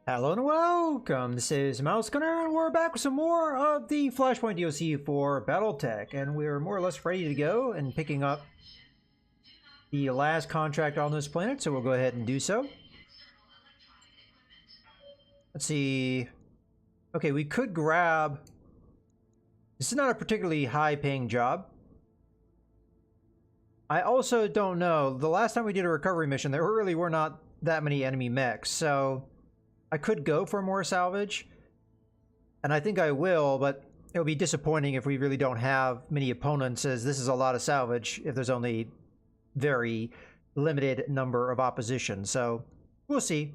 Hello and welcome, this is Mouse Gunner, and we're back with some more of the Flashpoint DLC for BattleTech, and we're more or less ready to go and picking up the last contract on this planet, so we'll go ahead and do so. Let's see. Okay, we could grab... This is not a particularly high-paying job. I also don't know. The last time we did a recovery mission, there really were not that many enemy mechs, so... I could go for more salvage, and I think I will, but it'll be disappointing if we really don't have many opponents, as this is a lot of salvage if there's only very limited number of opposition, so we'll see.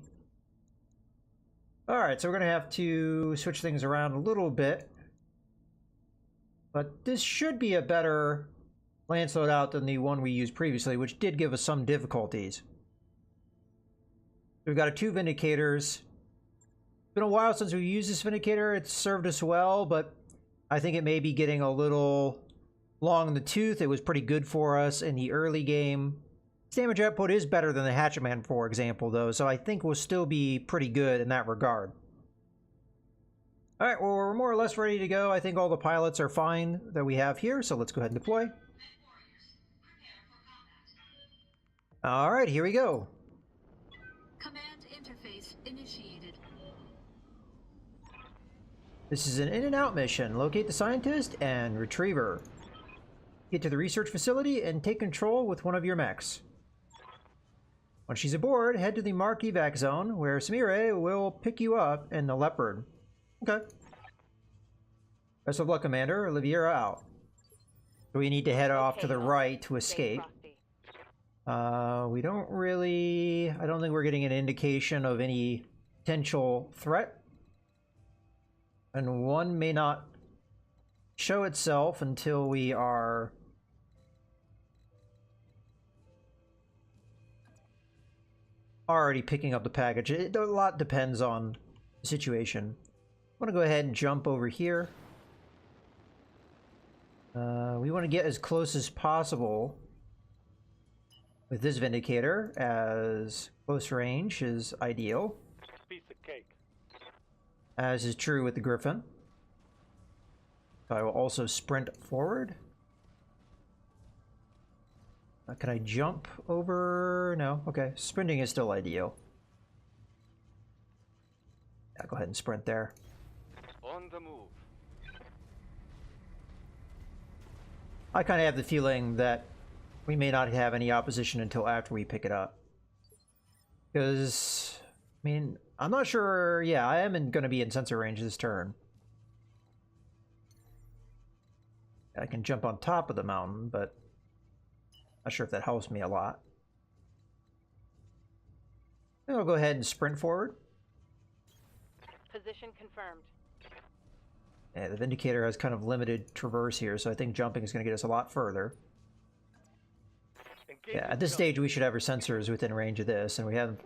Alright, so we're going to have to switch things around a little bit, but this should be a better lance loadout than the one we used previously, which did give us some difficulties. We've got 2 Vindicators. It's been a while since we used this Vindicator. It's served us well, but I think it may be getting a little long in the tooth. It was pretty good for us in the early game. Its damage output is better than the Hatchetman, for example, though, so I think we'll still be pretty good in that regard. Alright, well, we're more or less ready to go. I think all the pilots are fine that we have here, so let's go ahead and deploy. Alright, here we go. Command interface initiated. This is an in and out mission. Locate the scientist and retriever. Get to the research facility and take control with one of your mechs. Once she's aboard, head to the marked evac zone where Samire will pick you up in the Leopard. Okay. Best of luck, Commander. Oliviera out. So we need to head off to the right to escape. We don't really... I don't think we're getting an indication of any potential threat. And one may not show itself until we are already picking up the package. A lot depends on the situation. I want to go ahead and jump over here. We want to get as close as possible with this Vindicator, as close range is ideal. Piece of cake. As is true with the Griffin. I will also sprint forward. Can I jump over? No. Okay. Sprinting is still ideal. Yeah, go ahead and sprint there. On the move. I kind of have the feeling that we may not have any opposition until after we pick it up. Because, I mean, I'm not sure. Yeah, I am going to be in sensor range this turn. I can jump on top of the mountain, but not sure if that helps me a lot. Then I'll go ahead and sprint forward. Position confirmed. Yeah, the Vindicator has kind of limited traverse here, so I think jumping is going to get us a lot further. Yeah, at this stage we should have our sensors within range of this, and we have...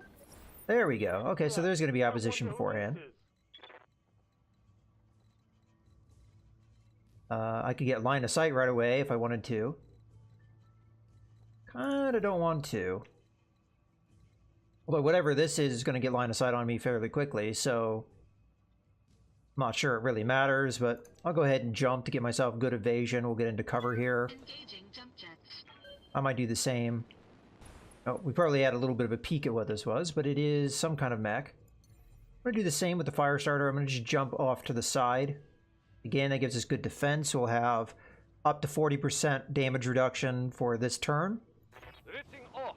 There we go. Okay, so there's going to be opposition beforehand. I could get line of sight right away if I wanted to. Kinda don't want to. Although whatever this is going to get line of sight on me fairly quickly, so... I'm not sure it really matters, but I'll go ahead and jump to get myself good evasion. We'll get into cover here. Engaging jump jets. I might do the same. Oh, we probably had a little bit of a peek at what this was, but it is some kind of mech. I'm going to do the same with the fire starter. I'm going to just jump off to the side. Again, that gives us good defense. We'll have up to 40% damage reduction for this turn. Off.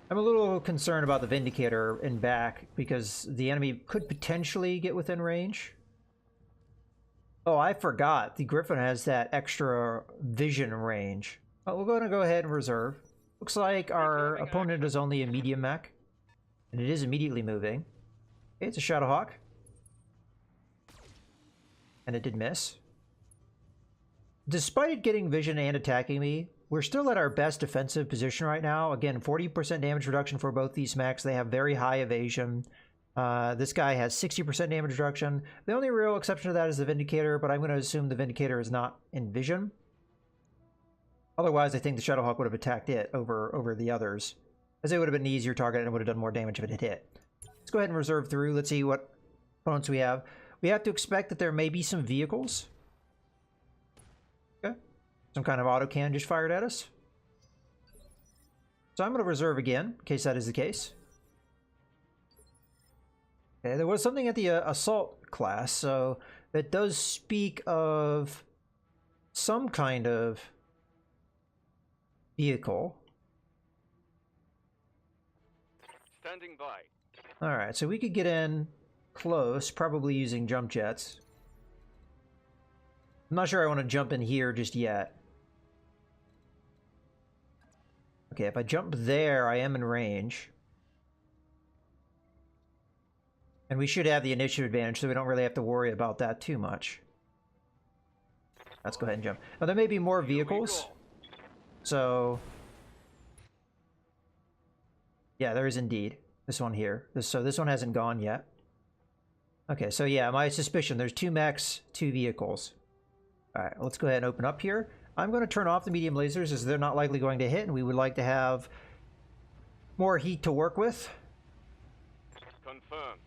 I'm a little concerned about the Vindicator in back because the enemy could potentially get within range. Oh, I forgot. The Griffin has that extra vision range. But we're going to go ahead and reserve. Looks like our opponent is only a medium mech. And it is immediately moving. Okay, it's a Shadowhawk. And it did miss. Despite it getting vision and attacking me, we're still at our best defensive position right now. Again, 40% damage reduction for both these mechs. They have very high evasion. This guy has 60% damage reduction. The only real exception to that is the Vindicator, but I'm going to assume the Vindicator is not in vision. Otherwise, I think the Shadowhawk would have attacked it over the others, as it would have been an easier target and it would have done more damage if it had hit. Let's go ahead and reserve through. Let's see what opponents we have. We have to expect that there may be some vehicles. Okay. Some kind of autocan just fired at us. So I'm going to reserve again, in case that is the case. Okay, there was something at the assault class, so that does speak of some kind of vehicle. Standing by. Alright, so we could get in close, probably using jump jets. I'm not sure I want to jump in here just yet. Okay, if I jump there, I am in range. And we should have the initiative advantage, so we don't really have to worry about that too much. Let's go ahead and jump. Now, there may be more vehicles. So... yeah, there is indeed. This one here. So this one hasn't gone yet. Okay, so yeah, my suspicion. There's 2 mechs, 2 vehicles. Alright, let's go ahead and open up here. I'm going to turn off the medium lasers as they're not likely going to hit, and we would like to have more heat to work with. Confirmed.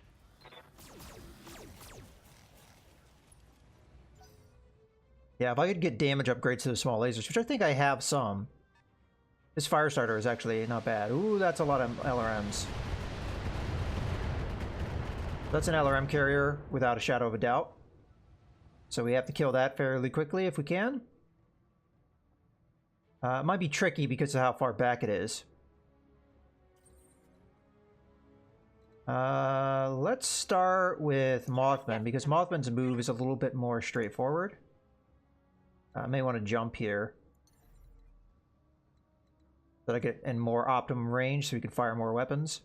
Yeah, if I could get damage upgrades to the small lasers, which I think I have some. This fire starter is actually not bad. Ooh, that's a lot of LRMs. That's an LRM carrier without a shadow of a doubt. So we have to kill that fairly quickly if we can. It might be tricky because of how far back it is. Let's start with Mothman, because Mothman's move is a little bit more straightforward. I may want to jump here so that I get in more optimum range so we can fire more weapons.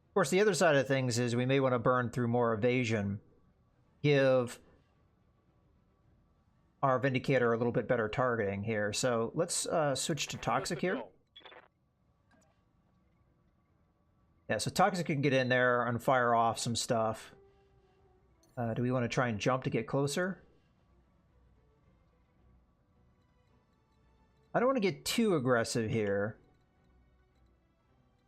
Of course, the other side of things is we may want to burn through more evasion, give our Vindicator a little bit better targeting here. So let's switch to Toxic here. Yeah, so Toxic can get in there and fire off some stuff. Do we want to try and jump to get closer? I don't want to get too aggressive here.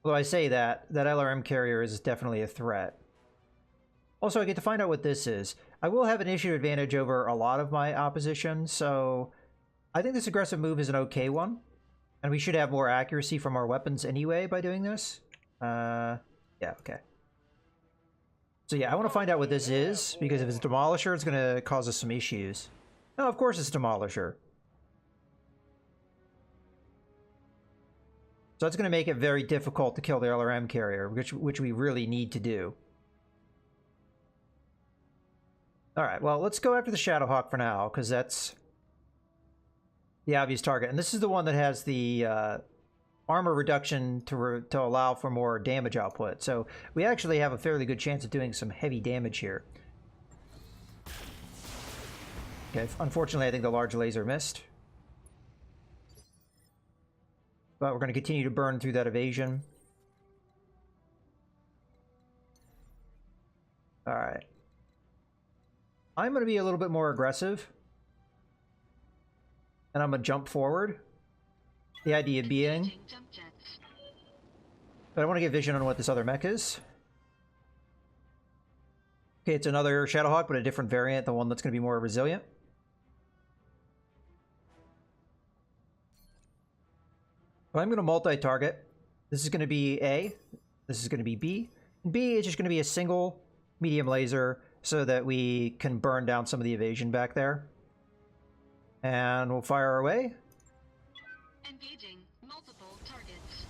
Although I say that LRM carrier is definitely a threat. Also, I get to find out what this is. I will have an initiative advantage over a lot of my opposition, so I think this aggressive move is an okay one. And we should have more accuracy from our weapons anyway by doing this. Yeah, okay. So yeah, I want to find out what this is, because if it's Demolisher, it's going to cause us some issues. No, of course it's Demolisher. So that's going to make it very difficult to kill the LRM carrier, which we really need to do. Alright, well, let's go after the Shadowhawk for now, because that's the obvious target. And this is the one that has the armor reduction to allow for more damage output. So we actually have a fairly good chance of doing some heavy damage here. Okay, unfortunately, I think the large laser missed. But we're going to continue to burn through that evasion. Alright. I'm going to be a little bit more aggressive. And I'm going to jump forward. The idea being... but I want to get vision on what this other mech is. Okay, it's another Shadowhawk, but a different variant, the one that's going to be more resilient. But I'm going to multi-target. This is going to be A. This is going to be B. And B is just going to be a single medium laser so that we can burn down some of the evasion back there. And we'll fire away. Engaging multiple targets.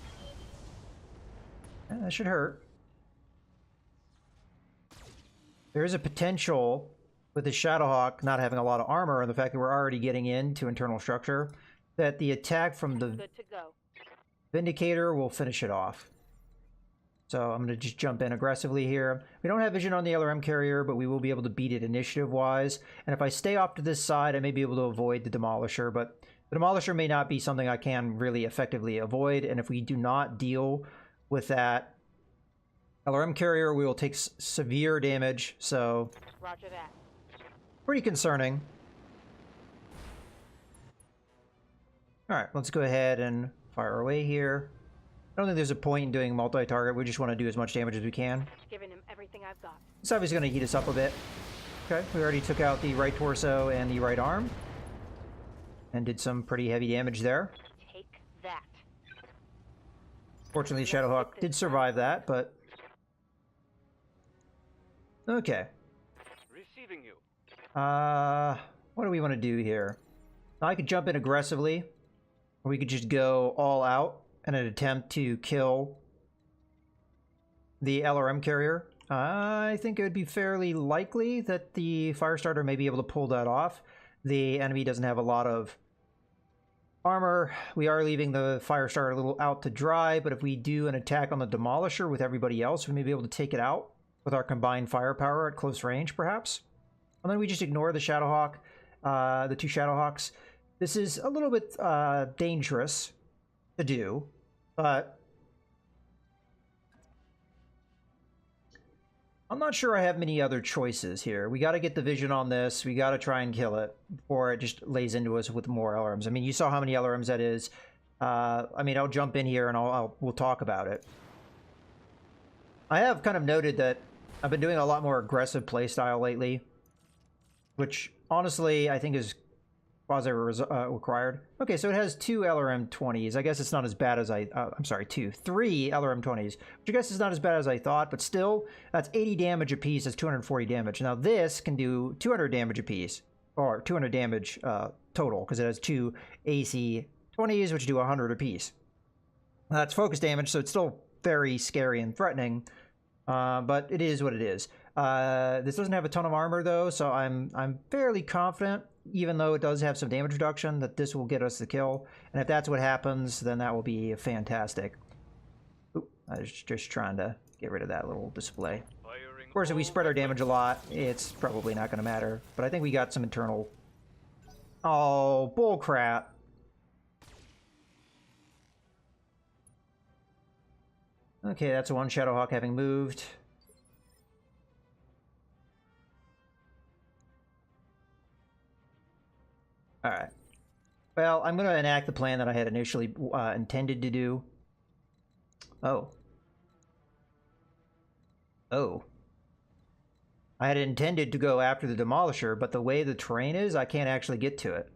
That should hurt. There is a potential with the Shadowhawk not having a lot of armor and the fact that we're already getting into internal structure that the attack from the Good to go. Vindicator will finish it off. So I'm going to just jump in aggressively here. We don't have vision on the LRM carrier, but we will be able to beat it initiative-wise. And if I stay off to this side, I may be able to avoid the Demolisher, but the Demolisher may not be something I can really effectively avoid. And if we do not deal with that LRM carrier, we will take severe damage. So, Roger that. pretty concerning. All right, let's go ahead and fire away here. I don't think there's a point in doing multi-target. We just want to do as much damage as we can. Giving him every I've got. It's obviously going to heat us up a bit. Okay, we already took out the right torso and the right arm. And did some pretty heavy damage there. Take that. Fortunately, Shadowhawk did survive that, but... Okay. Receiving you. What do we want to do here? I could jump in aggressively, or we could just go all out in an attempt to kill the LRM carrier. I think it would be fairly likely that the Firestarter may be able to pull that off. The enemy doesn't have a lot of armor. We are leaving the Firestarter a little out to dry, but if we do an attack on the Demolisher with everybody else, we may be able to take it out with our combined firepower at close range, perhaps. And then we just ignore the Shadowhawk, the two Shadowhawks. This is a little bit dangerous to do, but I'm not sure I have many other choices here. We got to get the vision on this. We got to try and kill it before it just lays into us with more LRMs. I mean, you saw how many LRMs that is. I mean, I'll jump in here and we'll talk about it. I have kind of noted that I've been doing a lot more aggressive playstyle lately, which honestly I think is quasi-required. Okay, so it has two LRM-20s. I guess it's not as bad as I'm sorry, three LRM-20s, which I guess is not as bad as I thought, but still, that's 80 damage a piece. That's 240 damage. Now this can do 200 damage a piece, or 200 damage total, because it has two AC-20s, which do 100 a piece. That's focus damage, so it's still very scary and threatening, but it is what it is. This doesn't have a ton of armor though, so I'm fairly confident, even though it does have some damage reduction, that this will get us the kill. And if that's what happens, then that will be fantastic. Oop, I was just trying to get rid of that little display. Of course, if we spread our damage a lot, it's probably not going to matter. But I think we got some internal... Oh, bullcrap. Okay, that's one Shadowhawk having moved. Alright. Well, I'm going to enact the plan that I had initially intended to do. Oh. Oh. I had intended to go after the Demolisher, but the way the terrain is, I can't actually get to it.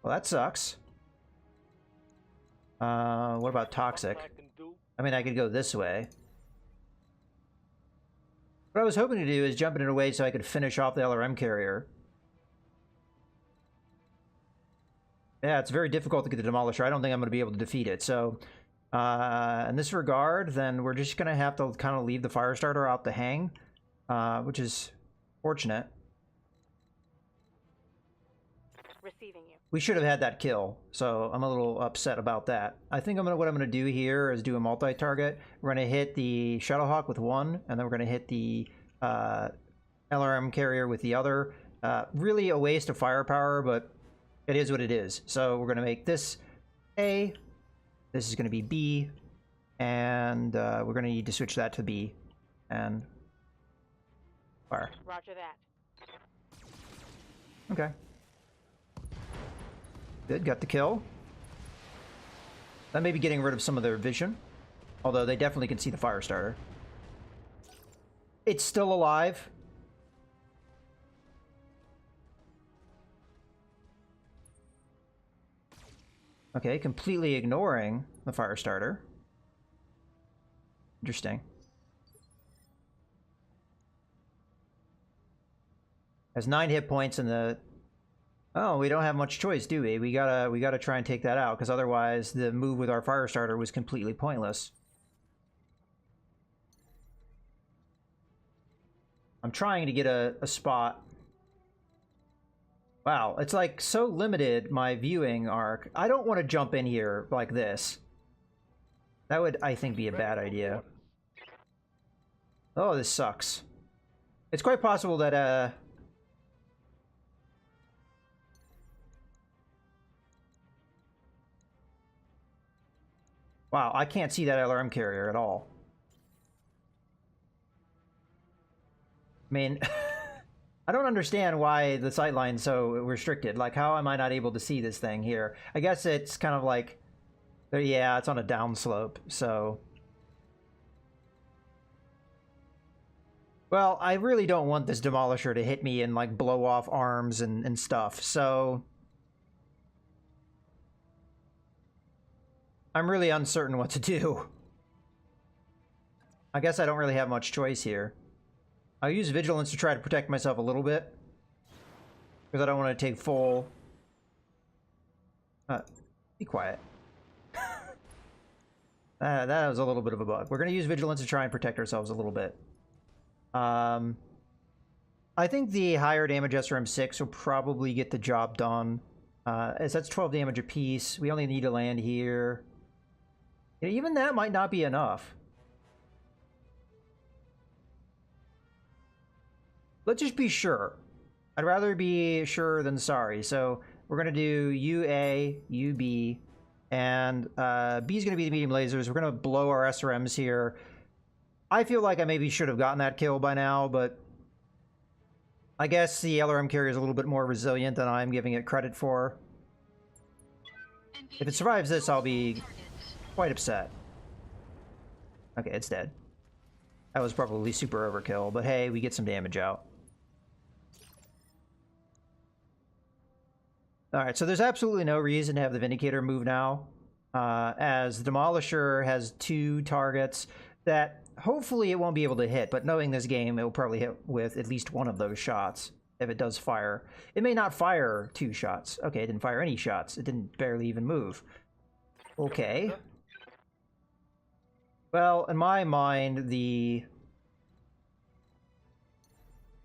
Well, that sucks. What about Toxic? I mean, I could go this way. What I was hoping to do is jump in a way so I could finish off the LRM carrier. Yeah, it's very difficult to get the Demolisher. I don't think I'm going to be able to defeat it. So, in this regard, then we're just going to have to kind of leave the Firestarter out to hang, which is fortunate. Receiving you. We should have had that kill, so I'm a little upset about that. I think what I'm gonna do here is do a multi-target. We're gonna hit the Shadowhawk with one, and then we're gonna hit the LRM carrier with the other. Really a waste of firepower, but it is what it is. So we're gonna make this A, this is gonna be B, and we're gonna need to switch that to B, and fire. Roger that. Okay. Good, got the kill. That may be getting rid of some of their vision, although they definitely can see the Firestarter. It's still alive. Okay, completely ignoring the Firestarter. Interesting. Has 9 hit points in the... Oh, we don't have much choice, do we? We gotta try and take that out, because otherwise the move with our Firestarter was completely pointless. I'm trying to get a spot. Wow, it's like so limited, my viewing arc. I don't want to jump in here like this. That would, I think, be a bad idea. Oh, this sucks. It's quite possible that, wow, I can't see that LRM carrier at all. I mean, I don't understand why the sightline's so restricted. Like, how am I not able to see this thing here? I guess it's kind of like Yeah, it's on a downslope, so... Well, I really don't want this Demolisher to hit me and, like, blow off arms and stuff, so... I'm really uncertain what to do. I guess I don't really have much choice here. I'll use Vigilance to try to protect myself a little bit. Because I don't want to take full... be quiet. That was a little bit of a bug. We're going to use Vigilance to try and protect ourselves a little bit. I think the higher damage SRM-6 will probably get the job done. As that's 12 damage apiece. We only need to land here. Yeah, even that might not be enough. Let's just be sure. I'd rather be sure than sorry. So we're going to do UA, UB, and B is going to be the medium lasers. We're going to blow our SRMs here. I feel like I maybe should have gotten that kill by now, but I guess the LRM carrier is a little bit more resilient than I'm giving it credit for. If it survives this, I'll be quite upset. Okay, it's dead. That was probably super overkill, but hey, we get some damage out. Alright, so there's absolutely no reason to have the Vindicator move now, as the Demolisher has 2 targets that hopefully it won't be able to hit, but knowing this game, it will probably hit with at least one of those shots if it does fire. It may not fire 2 shots. Okay, it didn't fire any shots. It didn't barely even move. Okay. Well, in my mind, the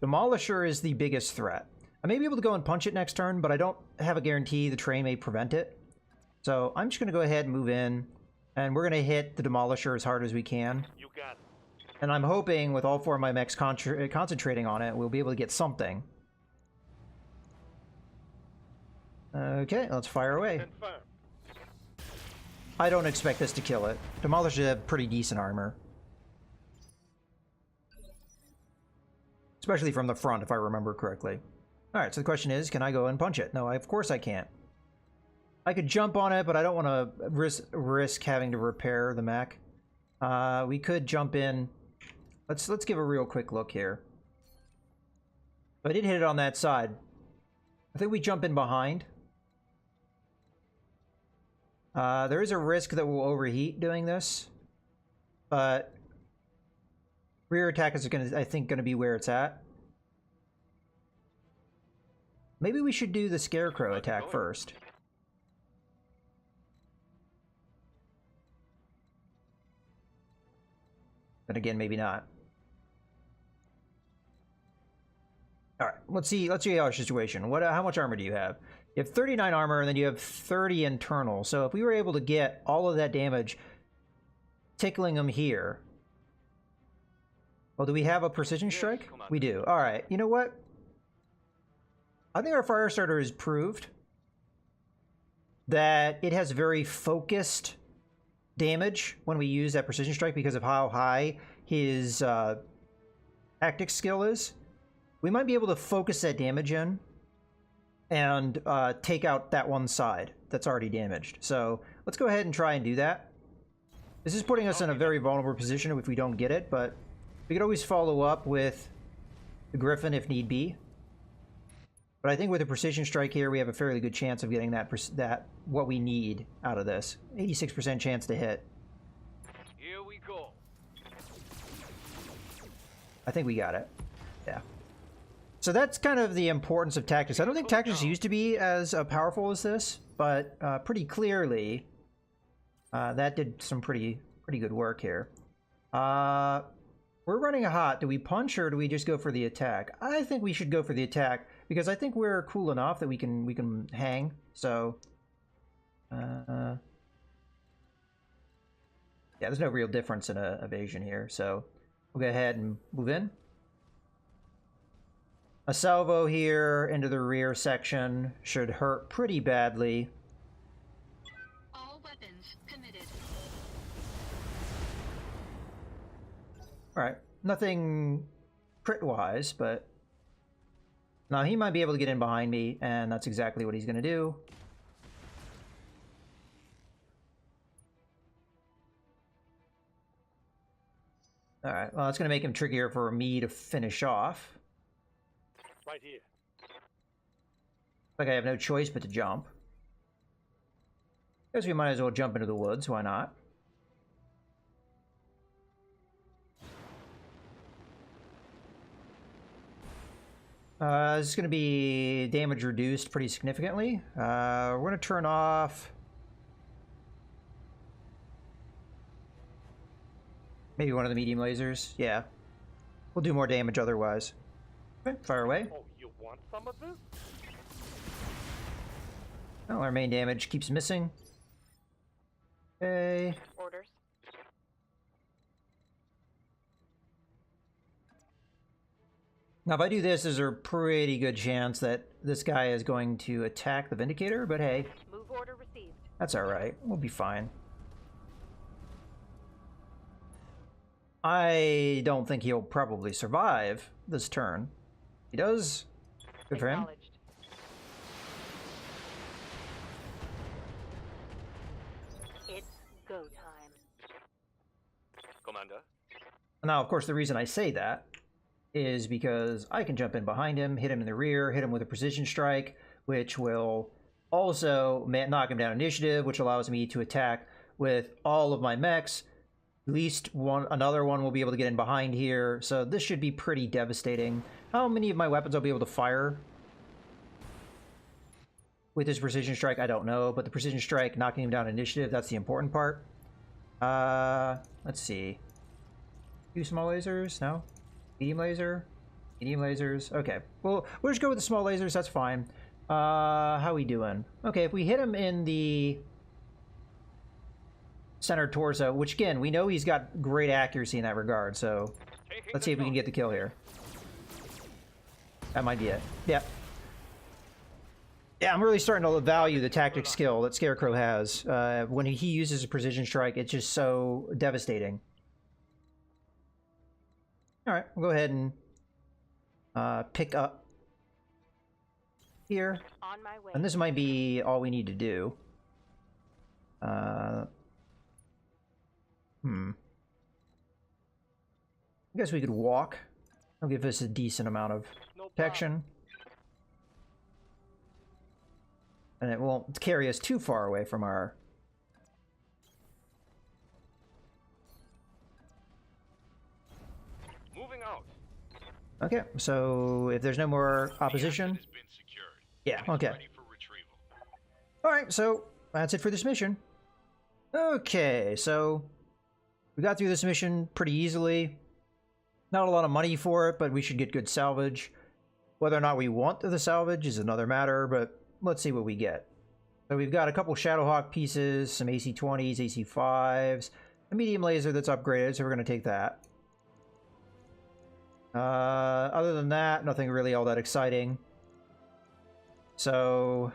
Demolisher is the biggest threat. I may be able to go and punch it next turn, but I don't have a guarantee the train may prevent it. So I'm just going to go ahead and move in, and we're going to hit the Demolisher as hard as we can. You got it. And I'm hoping with all 4 of my mechs concentrating on it, we'll be able to get something. Okay, let's fire away. Confirmed. I don't expect this to kill it. Demolisher have pretty decent armor. Especially from the front, if I remember correctly. Alright, so the question is, can I go and punch it? No, of course I can't. I could jump on it, but I don't want to risk having to repair the mech. We could jump in. Let's give a real quick look here. I did hit it on that side. I think we jump in behind. There is a risk that we'll overheat doing this, but rear attack is I think going to be where it's at. Maybe we should do the Scarecrow attack first. But again, maybe not. All right, let's see our situation. How much armor do you have? You have 39 armor, and then you have 30 internal. So if we were able to get all of that damage, tickling them here. Well, do we have a precision strike? We do. All right. You know what? I think our Firestarter has proved that it has very focused damage when we use that precision strike because of how high his tactics skill is. We might be able to focus that damage in and take out that one side that's already damaged. So let's go ahead and try and do that. This is putting us in a very vulnerable position if we don't get it, but we could always follow up with the Griffin if need be. But I think with a precision strike here, we have a fairly good chance of getting that what we need out of this. 86% chance to hit. Here we go. I think we got it. Yeah. So that's kind of the importance of tactics. I don't think tactics used to be as powerful as this, but pretty clearly that did some pretty good work here. We're running hot. Do we punch or do we just go for the attack? I think we should go for the attack because I think we're cool enough that we can hang. So yeah, there's no real difference in evasion here. So we'll go ahead and move in. A salvo here into the rear section should hurt pretty badly. All weapons committed. Alright, nothing crit-wise, but... Now, he might be able to get in behind me, and that's exactly what he's going to do. Alright, well, it's going to make him trickier for me to finish off. Right here. Like I have no choice but to jump. Guess we might as well jump into the woods, why not? This is going to be damage reduced pretty significantly. We're going to turn off... maybe one of the medium lasers. Yeah. We'll do more damage otherwise. Okay, fire away. Oh, you want some of this? Well, our main damage keeps missing. Okay. Orders. Now, if I do this, there's a pretty good chance that this guy is going to attack the Vindicator, but hey, Move order received. that's alright. We'll be fine. I don't think he'll probably survive this turn. He does. Good for him. Acknowledged. It's go time. Commander. Now, of course, the reason I say that is because I can jump in behind him, hit him in the rear, hit him with a precision strike, which will also knock him down initiative, which allows me to attack with all of my mechs. At least another one will be able to get in behind here, so this should be pretty devastating. How many of my weapons I'll be able to fire with this precision strike, I don't know, but the precision strike knocking him down initiative, that's the important part. Let's see. 2 small lasers? No? Medium laser? Medium lasers? Okay. Well, we'll just go with the small lasers, that's fine. How we doing? Okay, if we hit him in the center torso, which again, we know he's got great accuracy in that regard, so let's see if we can get the kill here. That might be it. Yep. Yeah, I'm really starting to value the tactic skill that Scarecrow has. When he uses a precision strike, it's just so devastating. Alright, we'll go ahead and pick up here. On my way. And this might be all we need to do. I guess we could walk. I'll give us a decent amount of protection. And it won't carry us too far away from our... Moving out. Okay, so if there's no more opposition... Yeah, okay. Alright, so that's it for this mission. Okay, so we got through this mission pretty easily. Not a lot of money for it, but we should get good salvage. Whether or not we want the salvage is another matter, but let's see what we get. So we've got a couple Shadowhawk pieces, some AC-20s, AC-5s, a medium laser that's upgraded, so we're going to take that. Other than that, nothing really all that exciting. So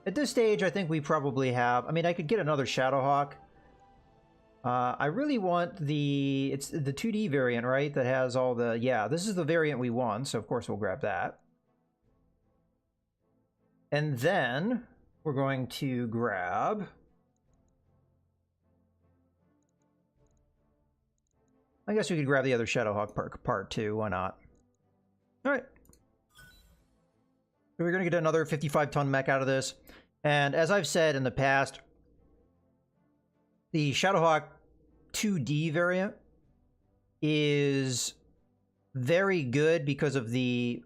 at this stage, I think we probably have... I mean, I could get another Shadowhawk. I really want the... It's the 2D variant, right? That has all the... Yeah, this is the variant we want, so of course we'll grab that. And then we're going to grab... I guess we could grab the other Shadowhawk part too, why not? Alright. So we're going to get another 55-ton mech out of this. And as I've said in the past, the Shadowhawk 2D variant is very good because of the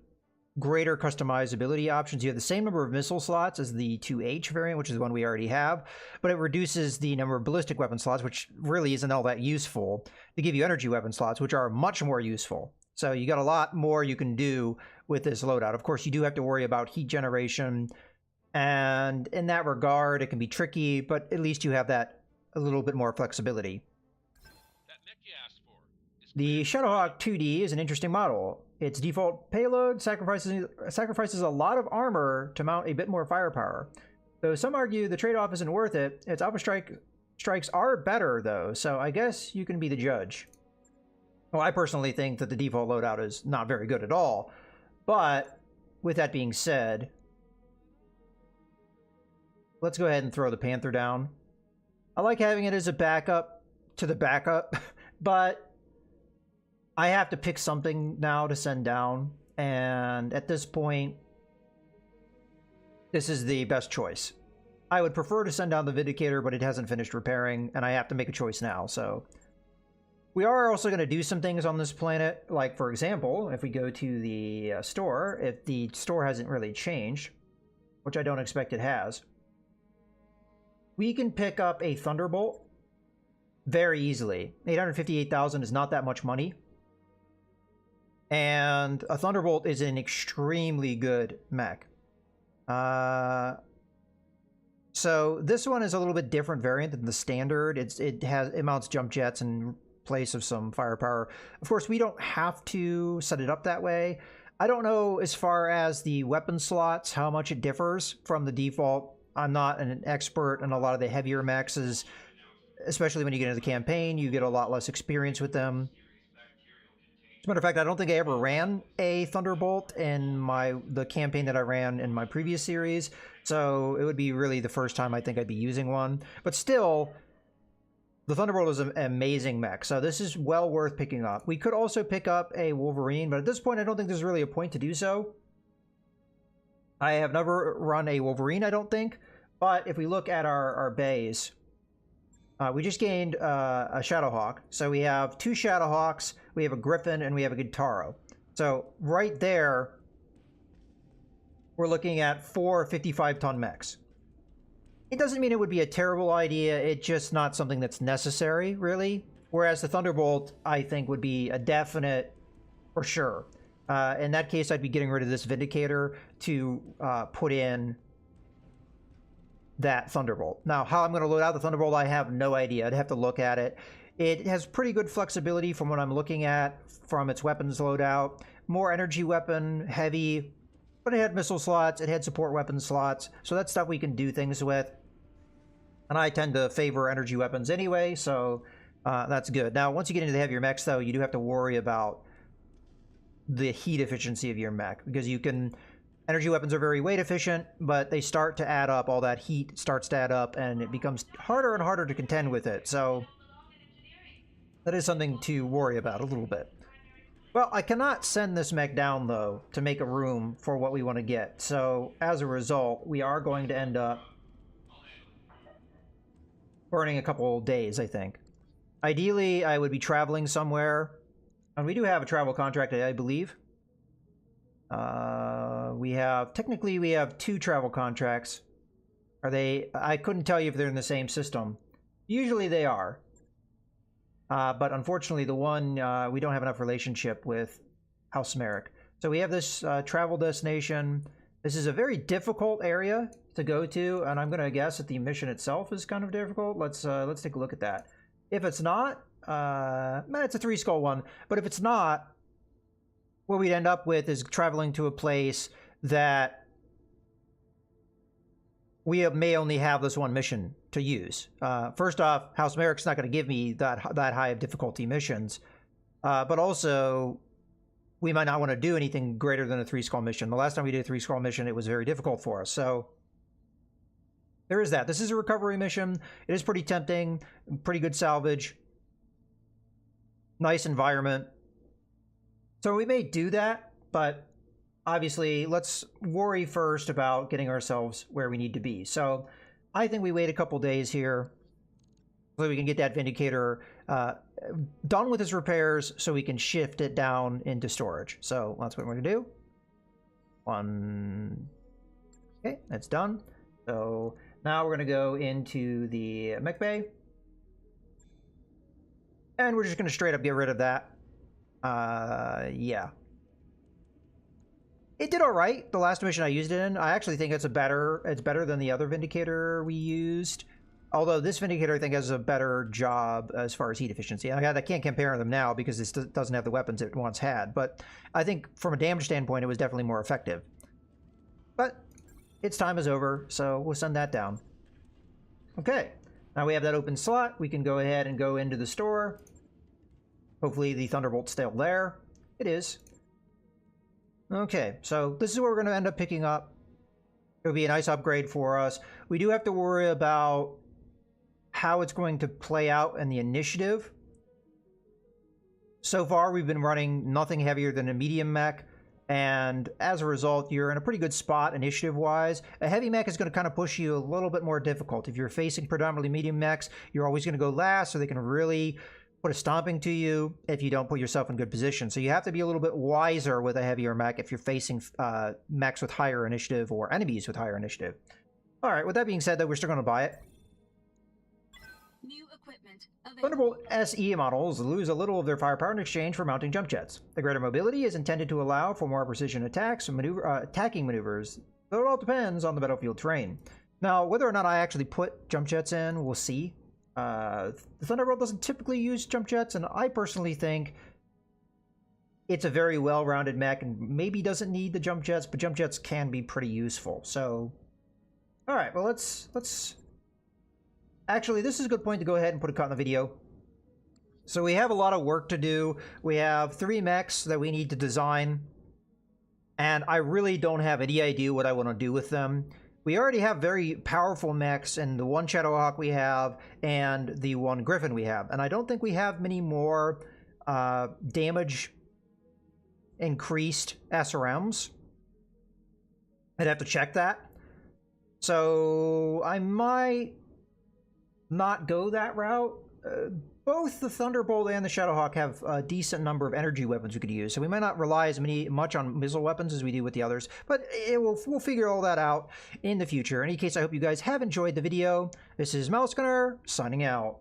greater customizability options. You have the same number of missile slots as the 2H variant, which is the one we already have, but it reduces the number of ballistic weapon slots, which really isn't all that useful, to give you energy weapon slots, which are much more useful. So you got a lot more you can do with this loadout. Of course, you do have to worry about heat generation, and in that regard, it can be tricky, but at least you have that a little bit more flexibility. The Shadowhawk 2D is an interesting model. Its default payload sacrifices a lot of armor to mount a bit more firepower. Though some argue the trade-off isn't worth it, its Alpha strikes are better, though, so I guess you can be the judge. Well, I personally think that the default loadout is not very good at all, but with that being said, let's go ahead and throw the Panther down. I like having it as a backup to the backup, but I have to pick something now to send down, and at this point, this is the best choice. I would prefer to send down the Vindicator, but it hasn't finished repairing, and I have to make a choice now, so... We are also going to do some things on this planet, like, for example, if we go to the store, if the store hasn't really changed, which I don't expect it has, we can pick up a Thunderbolt very easily. 858,000 is not that much money. And a Thunderbolt is an extremely good mech. So this one is a little bit different variant than the standard. It mounts jump jets in place of some firepower. Of course, we don't have to set it up that way. I don't know as far as the weapon slots, how much it differs from the default. I'm not an expert in a lot of the heavier mechs, especially when you get into the campaign, you get a lot less experience with them. As a matter of fact, I don't think I ever ran a Thunderbolt in the campaign that I ran in my previous series, so it would be really the first time I think I'd be using one. But still, the Thunderbolt is an amazing mech, so this is well worth picking up. We could also pick up a Wolverine, but at this point I don't think there's really a point to do so. I have never run a Wolverine, I don't think, but if we look at our bays, we just gained a Shadowhawk. So we have 2 Shadowhawks, we have a Griffin, and we have a Guitaro. So right there, we're looking at 4 55-ton mechs. It doesn't mean it would be a terrible idea, it's just not something that's necessary, really. Whereas the Thunderbolt, I think, would be a definite for sure. In that case, I'd be getting rid of this Vindicator to put in that Thunderbolt. Now, how I'm going to load out the Thunderbolt, I have no idea. I'd have to look at it. It has pretty good flexibility from what I'm looking at from its weapons loadout. More energy weapon, heavy, but it had missile slots, it had support weapon slots, so that's stuff we can do things with. And I tend to favor energy weapons anyway, so that's good. Now, once you get into the heavier mechs, though, you do have to worry about the heat efficiency of your mech, because you can... Energy weapons are very weight efficient, but they start to add up. All that heat starts to add up, and it becomes harder and harder to contend with it. So that is something to worry about a little bit. Well, I cannot send this mech down, though, to make a room for what we want to get. So as a result, we are going to end up burning a couple days, I think. Ideally, I would be traveling somewhere, and we do have a travel contract, I believe. Technically we have 2 travel contracts. Are they? I couldn't tell you if they're in the same system. Usually they are. But unfortunately the one, we don't have enough relationship with House Merrick. So we have this travel destination. This is a very difficult area to go to, and I'm going to guess that the mission itself is kind of difficult. Let's take a look at that. If it's not, it's a 3-skull one, but if it's not, what we'd end up with is traveling to a place that we may only have this one mission to use. First off, House Merrick's not going to give me that high of difficulty missions, but also we might not want to do anything greater than a 3-skull mission. The last time we did a 3-skull mission, it was very difficult for us. So there is that. This is a recovery mission. It is pretty tempting, pretty good salvage, nice environment. So we may do that, but obviously let's worry first about getting ourselves where we need to be. So I think we wait a couple days here so we can get that Vindicator done with its repairs so we can shift it down into storage. So that's what we're going to do. Okay, that's done. So now we're going to go into the mech bay. And we're just going to straight up get rid of that. Yeah. It did all right. The last mission I used it in, I actually think it's better than the other Vindicator we used. Although this Vindicator, I think, has a better job as far as heat efficiency. I can't compare them now because this doesn't have the weapons it once had. But I think from a damage standpoint, it was definitely more effective. But its time is over, so we'll send that down. Okay. Now we have that open slot. We can go ahead and go into the store. Hopefully the Thunderbolt's still there. It is. Okay, so this is what we're going to end up picking up. It'll be a nice upgrade for us. We do have to worry about how it's going to play out in the initiative. So far, we've been running nothing heavier than a medium mech, and as a result, you're in a pretty good spot initiative-wise. A heavy mech is going to kind of push you a little bit more difficult. If you're facing predominantly medium mechs, you're always going to go last, so they can really put a stomping to you if you don't put yourself in good position. So you have to be a little bit wiser with a heavier mech if you're facing mechs with higher initiative or enemies with higher initiative. All right, with that being said, though, we're still going to buy it. New equipment available. Thunderbolt SE models lose a little of their firepower in exchange for mounting jump jets. The greater mobility is intended to allow for more precision attacks and attacking maneuvers, though it all depends on the battlefield terrain. Now, whether or not I actually put jump jets in, we'll see. The Thunderbolt doesn't typically use jump jets, and I personally think it's a very well-rounded mech and maybe doesn't need the jump jets, but jump jets can be pretty useful. So, all right, well, let's... Actually, this is a good point to go ahead and put a cut in the video. So we have a lot of work to do. We have 3 mechs that we need to design, and I really don't have any idea what I want to do with them. We already have very powerful mechs in the one Shadowhawk we have and the one Griffin we have, and I don't think we have many more damage increased SRMs. I'd have to check that. So I might not go that route. Both the Thunderbolt and the Shadowhawk have a decent number of energy weapons we could use, so we might not rely as much on missile weapons as we do with the others, but we'll figure all that out in the future. In any case, I hope you guys have enjoyed the video. This is Mouse Gunner, signing out.